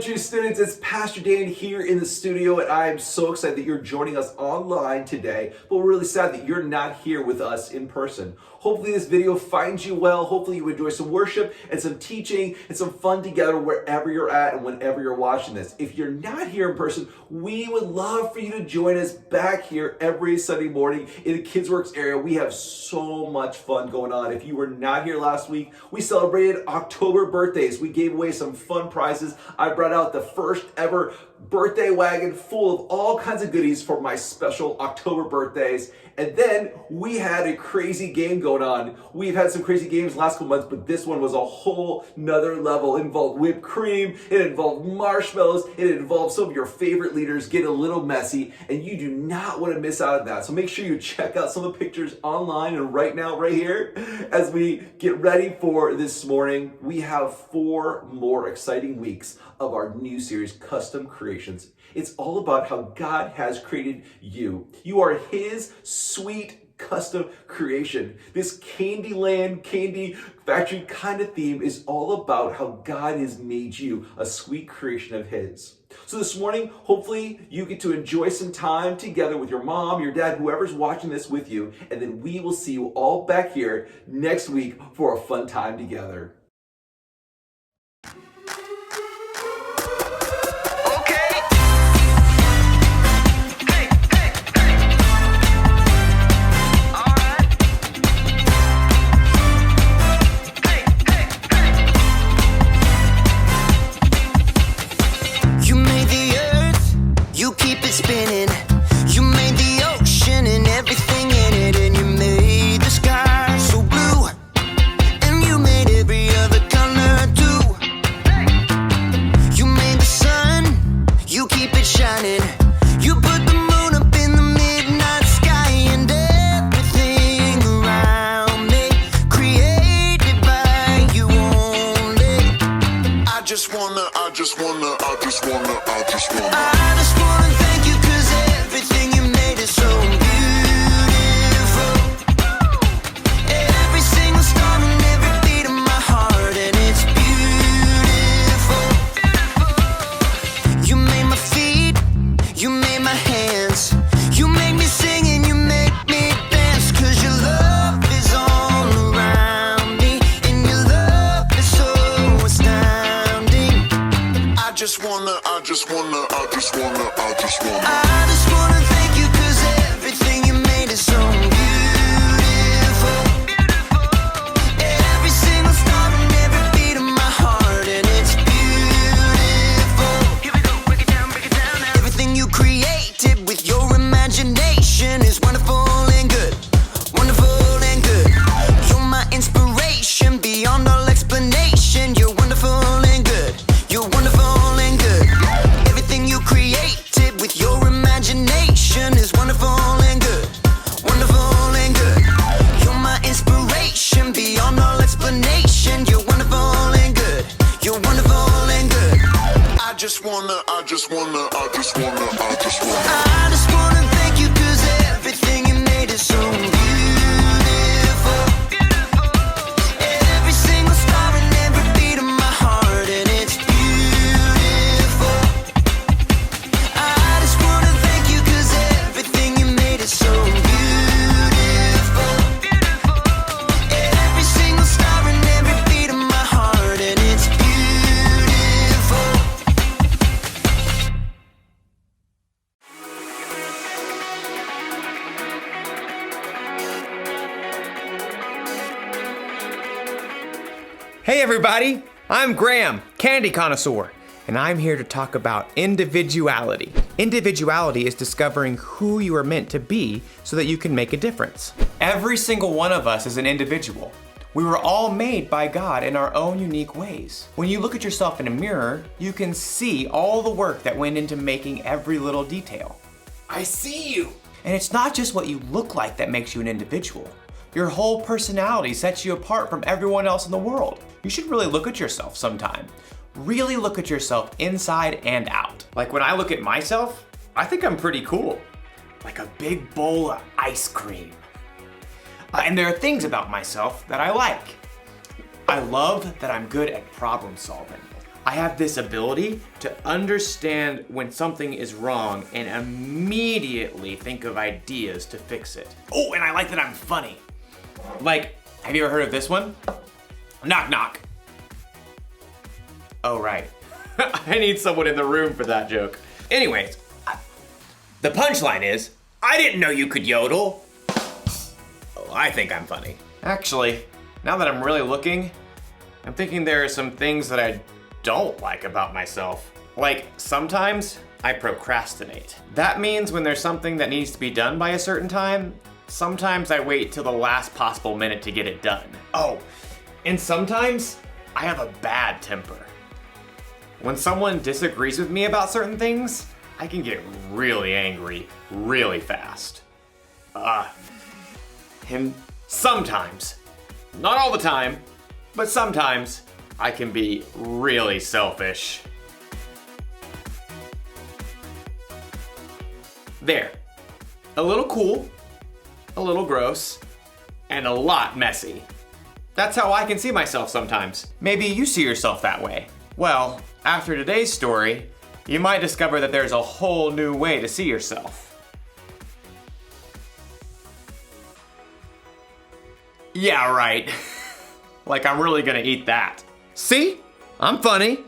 elementary students, it's Pastor Dan here in the studio, and I'm so excited that you're joining us online today, but we're really sad that you're not here with us in person. Hopefully this video finds you well. Hopefully you enjoy some worship and some teaching and some fun together wherever you're at and whenever you're watching this. If you're not here in person, we would love for you to join us back here every Sunday morning in the Kids Works area. We have so much fun going on. If you were not here last week, we celebrated October birthdays. We gave away some fun prizes. I brought out the first ever birthday wagon full of all kinds of goodies for my special October birthdays. And then we had a crazy game going on. We've had some crazy games last couple months, but this one was a whole nother level. It involved whipped cream, it involved marshmallows, it involved some of your favorite leaders getting a little messy, and you do not want to miss out on that. So make sure you check out some of the pictures online and right now, right here, as we get ready for this morning. We have 4 more exciting weeks of our new series, Custom Creations. It's all about how God has created you. You are His sweet custom creation. This Candyland, candy factory kind of theme is all about how God has made you a sweet creation of His. So this morning, hopefully you get to enjoy some time together with your mom, your dad, whoever's watching this with you, and then we will see you all back here next week for a fun time together. Spinning. You made the ocean and everything in it, and you made the sky so blue, and you made every other color too. You made the sun, you keep it shining. You put the moon up in the midnight sky, and everything around me created by you only. I just wanna thank you, 'cause everything you made is so beautiful. Every single star and every beat of my heart, and it's beautiful. You made my feet, you made my hands, you made me sing and you make me dance, 'cause your love is all around me, and your love is so astounding. I just wanna thank you, 'cause everything you made is so beautiful. Every single star and every beat of my heart, and it's beautiful. Here we go, break it down now. Everything you created with your imagination is wonderful and good, wonderful and good. You're my inspiration beyond all explanation. You're wonderful and good, you're wonderful and good. Everything you created with your imagination is wonderful and good, wonderful and good. You're my inspiration beyond all explanation. You're wonderful and good, you're wonderful and good. I just wanna thank you, 'cause everything you made is so beautiful. Every single star and every beat of my heart, and it's beautiful. I just wanna thank you, 'cause everything you made is so beautiful. Every single star and every beat of my heart, and it's beautiful. Hey everybody, I'm Graham, Candy Connoisseur, and I'm here to talk about individuality. Individuality is discovering who you are meant to be so that you can make a difference. Every single one of us is an individual. We were all made by God in our own unique ways. When you look at yourself in a mirror, you can see all the work that went into making every little detail. I see you! And it's not just what you look like that makes you an individual. Your whole personality sets you apart from everyone else in the world. You should really look at yourself sometime. Really look at yourself inside and out. Like when I look at myself, I think I'm pretty cool. Like a big bowl of ice cream. And there are things about myself that I like. I love that I'm good at problem solving. I have this ability to understand when something is wrong and immediately think of ideas to fix it. Oh, and I like that I'm funny. Like, have you ever heard of this one? Knock, knock. Oh, right. I need someone in the room for that joke. Anyways, the punchline is, I didn't know you could yodel. Oh, I think I'm funny. Actually, now that I'm really looking, I'm thinking there are some things that I don't like about myself. Like, sometimes I procrastinate. That means when there's something that needs to be done by a certain time, sometimes I wait till the last possible minute to get it done. Oh, and sometimes I have a bad temper. When someone disagrees with me about certain things, I can get really angry really fast. And sometimes, not all the time, but sometimes I can be really selfish. There. A little cool, a little gross, and a lot messy. That's how I can see myself sometimes. Maybe you see yourself that way. Well, after today's story, you might discover that there's a whole new way to see yourself. Yeah, right. Like I'm really gonna eat that. See? I'm funny.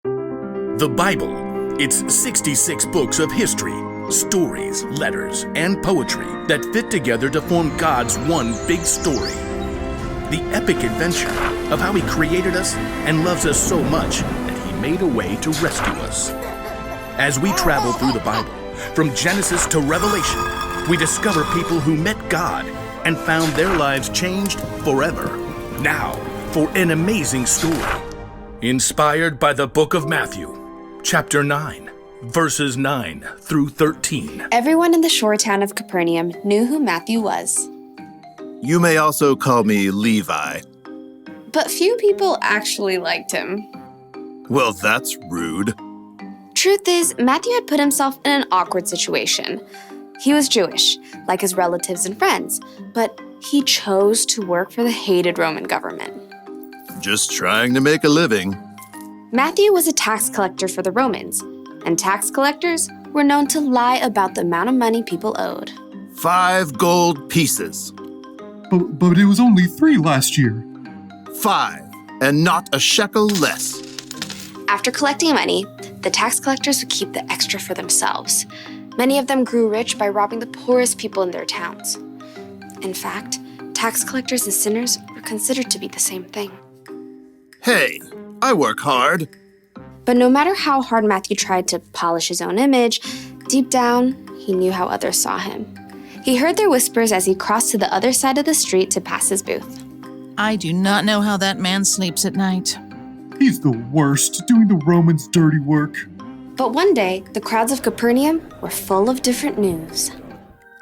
The Bible. It's 66 books of history, stories, letters, and poetry that fit together to form God's one big story. The epic adventure of how He created us and loves us so much that He made a way to rescue us. As we travel through the Bible, from Genesis to Revelation, we discover people who met God and found their lives changed forever. Now, for an amazing story. Inspired by the book of Matthew, chapter 9, verses 9 through 13. Everyone in the shore town of Capernaum knew who Matthew was. You may also call me Levi. But few people actually liked him. Well, that's rude. Truth is, Matthew had put himself in an awkward situation. He was Jewish, like his relatives and friends, but he chose to work for the hated Roman government. Just trying to make a living. Matthew was a tax collector for the Romans, and tax collectors were known to lie about the amount of money people owed. 5 gold pieces. But it was only 3 last year. 5, and not a shekel less. After collecting money, the tax collectors would keep the extra for themselves. Many of them grew rich by robbing the poorest people in their towns. In fact, tax collectors and sinners were considered to be the same thing. Hey, I work hard. But no matter how hard Matthew tried to polish his own image, deep down, he knew how others saw him. He heard their whispers as he crossed to the other side of the street to pass his booth. I do not know how that man sleeps at night. He's the worst, doing the Romans' dirty work. But one day, the crowds of Capernaum were full of different news.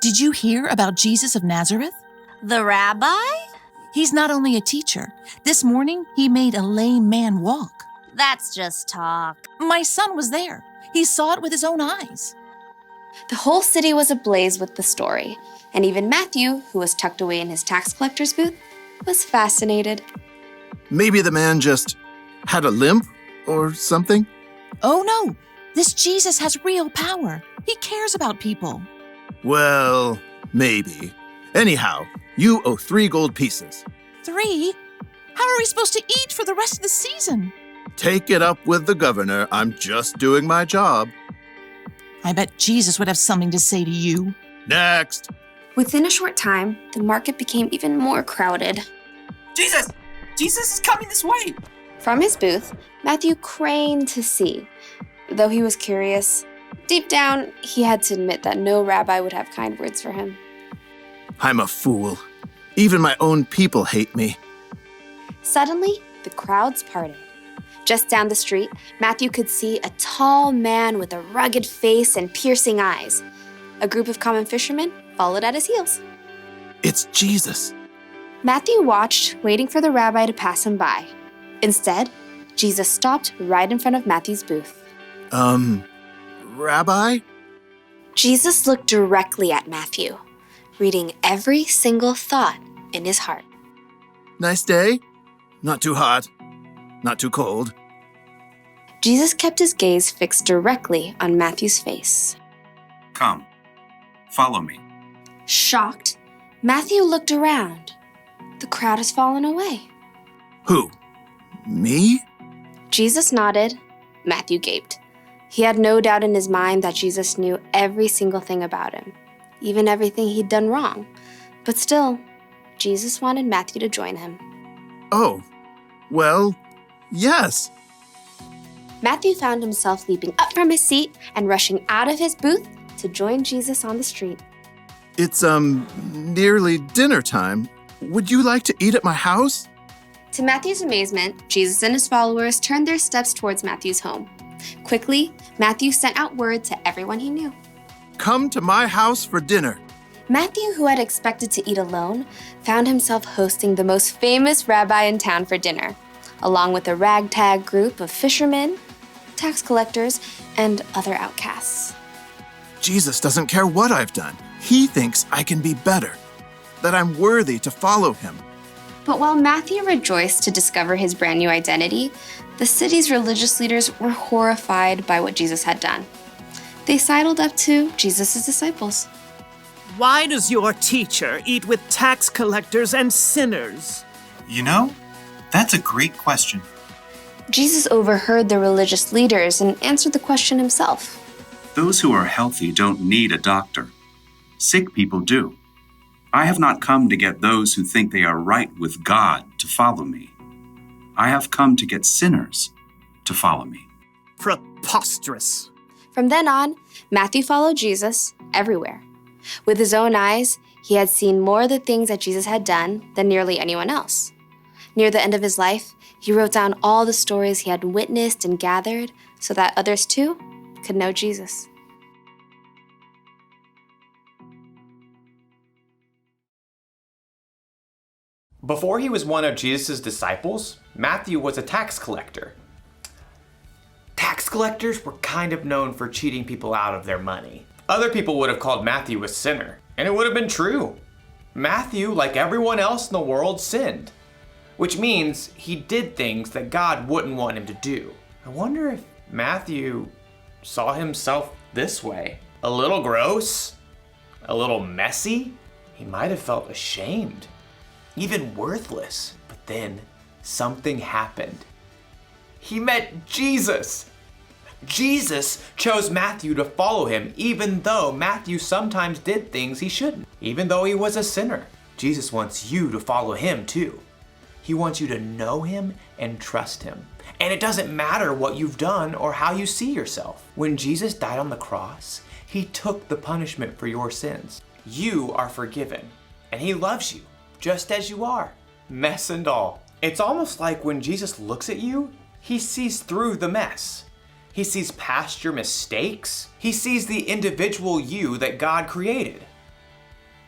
Did you hear about Jesus of Nazareth? The rabbi? He's not only a teacher. This morning, he made a lame man walk. That's just talk. My son was there. He saw it with his own eyes. The whole city was ablaze with the story, and even Matthew, who was tucked away in his tax collector's booth, was fascinated. Maybe the man just had a limp or something? Oh no, this Jesus has real power. He cares about people. Well, maybe. Anyhow, you owe 3 gold pieces. 3? How are we supposed to eat for the rest of the season? Take it up with the governor. I'm just doing my job. I bet Jesus would have something to say to you. Next. Within a short time, the market became even more crowded. Jesus! Jesus is coming this way! From his booth, Matthew craned to see. Though he was curious, deep down, he had to admit that no rabbi would have kind words for him. I'm a fool. Even my own people hate me. Suddenly, the crowds parted. Just down the street, Matthew could see a tall man with a rugged face and piercing eyes. A group of common fishermen followed at his heels. It's Jesus. Matthew watched, waiting for the rabbi to pass him by. Instead, Jesus stopped right in front of Matthew's booth. Rabbi? Jesus looked directly at Matthew, reading every single thought in his heart. Nice day? Not too hot? Not too cold. Jesus kept his gaze fixed directly on Matthew's face. Come, follow me. Shocked, Matthew looked around. The crowd has fallen away. Who? Me? Jesus nodded. Matthew gaped. He had no doubt in his mind that Jesus knew every single thing about him, even everything he'd done wrong. But still, Jesus wanted Matthew to join him. Oh, well, yes. Matthew found himself leaping up from his seat and rushing out of his booth to join Jesus on the street. It's, nearly dinner time. Would you like to eat at my house? To Matthew's amazement, Jesus and his followers turned their steps towards Matthew's home. Quickly, Matthew sent out word to everyone he knew. Come to my house for dinner. Matthew, who had expected to eat alone, found himself hosting the most famous rabbi in town for dinner, along with a ragtag group of fishermen, tax collectors, and other outcasts. Jesus doesn't care what I've done. He thinks I can be better, that I'm worthy to follow him. But while Matthew rejoiced to discover his brand new identity, the city's religious leaders were horrified by what Jesus had done. They sidled up to Jesus' disciples. Why does your teacher eat with tax collectors and sinners? You know, that's a great question. Jesus overheard the religious leaders and answered the question himself. Those who are healthy don't need a doctor. Sick people do. I have not come to get those who think they are right with God to follow me. I have come to get sinners to follow me. Preposterous. From then on, Matthew followed Jesus everywhere. With his own eyes, he had seen more of the things that Jesus had done than nearly anyone else. Near the end of his life, he wrote down all the stories he had witnessed and gathered so that others too could know Jesus. Before he was one of Jesus' disciples, Matthew was a tax collector. Tax collectors were kind of known for cheating people out of their money. Other people would have called Matthew a sinner, and it would have been true. Matthew, like everyone else in the world, sinned, which means he did things that God wouldn't want him to do. I wonder if Matthew saw himself this way. A little gross, a little messy. He might have felt ashamed, even worthless. But then something happened. He met Jesus. Jesus chose Matthew to follow him, even though Matthew sometimes did things he shouldn't. Even though he was a sinner, Jesus wants you to follow him too. He wants you to know him and trust him. And it doesn't matter what you've done or how you see yourself. When Jesus died on the cross, he took the punishment for your sins. You are forgiven, and he loves you just as you are, mess and all. It's almost like when Jesus looks at you, he sees through the mess. He sees past your mistakes. He sees the individual you that God created.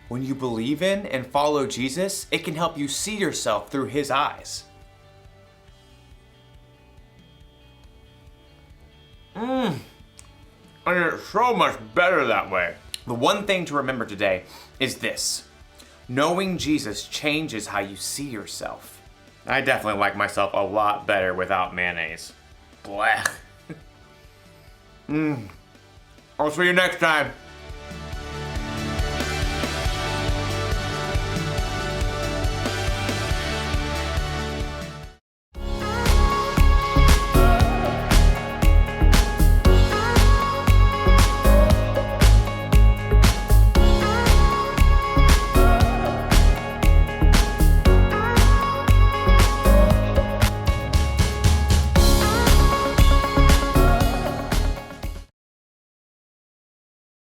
When you believe in and follow Jesus, it can help you see yourself through his eyes. And it's so much better that way. The one thing to remember today is this. Knowing Jesus changes how you see yourself. I definitely like myself a lot better without mayonnaise. Blech. I'll see you next time.